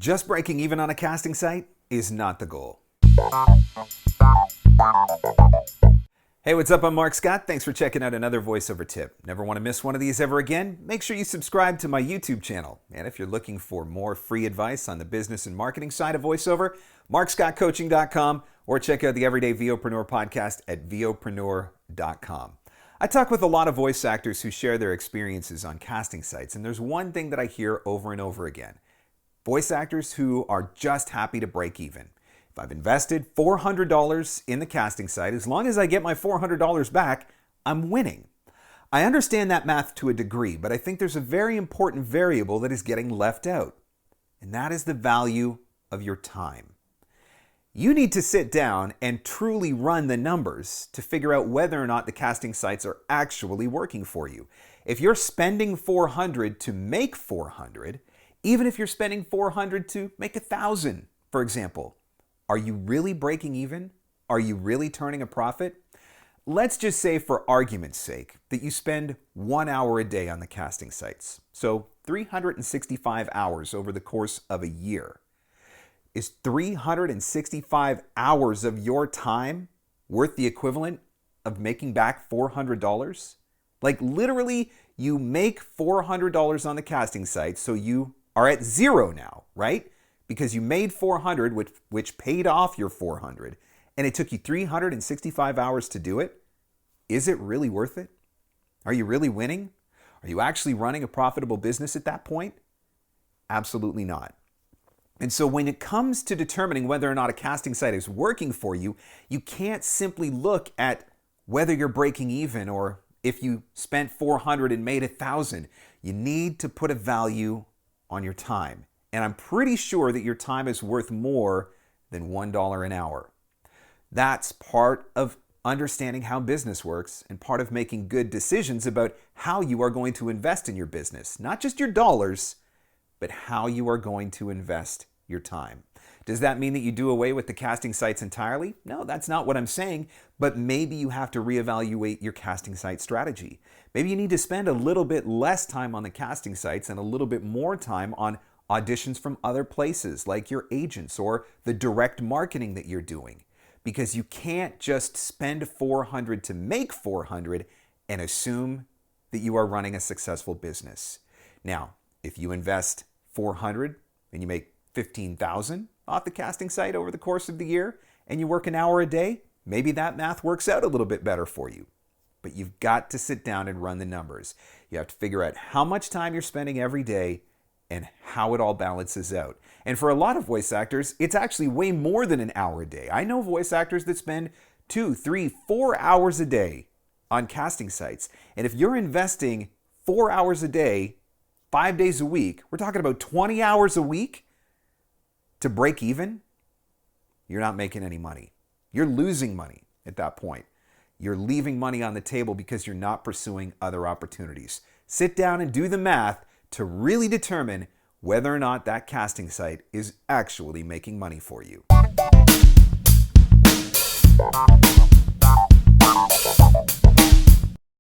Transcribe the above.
Just breaking even on a casting site is not the goal. Hey, what's up? I'm Mark Scott. Thanks for checking out another voiceover tip. Never want to miss one of these ever again? Make sure you subscribe to my YouTube channel. And if you're looking for more free advice on the business and marketing side of voiceover, markscottcoaching.com, or check out the Everyday VOpreneur podcast at VOpreneur.com. I talk with a lot of voice actors who share their experiences on casting sites, and there's one thing that I hear over and over again. Voice actors who are just happy to break even. If I've invested $400 in the casting site, as long as I get my $400 back, I'm winning. I understand that math to a degree, but I think there's a very important variable that is getting left out, and that is the value of your time. You need to sit down and truly run the numbers to figure out whether or not the casting sites are actually working for you. If you're spending $400 to make $400, even if you're spending $400 to make $1,000, for example, are you really breaking even? Are you really turning a profit? Let's just say, for argument's sake, that you spend 1 hour a day on the casting sites. So 365 hours over the course of a year. Is 365 hours of your time worth the equivalent of making back $400? Like, literally, you make $400 on the casting site, so you are at zero now, right? Because you made $400, which paid off your $400, and it took you 365 hours to do it. Is it really worth it? Are you really winning? Are you actually running a profitable business at that point? Absolutely not. And so when it comes to determining whether or not a casting site is working for you, you can't simply look at whether you're breaking even or if you spent $400 and made $1,000. You need to put a value on your time. And I'm pretty sure that your time is worth more than $1 an hour. That's part of understanding how business works and part of making good decisions about how you are going to invest in your business. Not just your dollars, but how you are going to invest your time. Does that mean that you do away with the casting sites entirely? No, that's not what I'm saying, but maybe you have to reevaluate your casting site strategy. Maybe you need to spend a little bit less time on the casting sites and a little bit more time on auditions from other places like your agents or the direct marketing that you're doing. Because you can't just spend $400 to make $400 and assume that you are running a successful business. Now, if you invest $400 and you make $15,000 off the casting site over the course of the year and you work an hour a day, maybe that math works out a little bit better for you. But you've got to sit down and run the numbers. You have to figure out how much time you're spending every day and how it all balances out. And for a lot of voice actors, it's actually way more than an hour a day. I know voice actors that spend 2, 3, 4 hours a day on casting sites. And if you're investing 4 hours a day, 5 days a week, we're talking about 20 hours a week to break even, you're not making any money. You're losing money at that point. You're leaving money on the table because you're not pursuing other opportunities. Sit down and do the math to really determine whether or not that casting site is actually making money for you.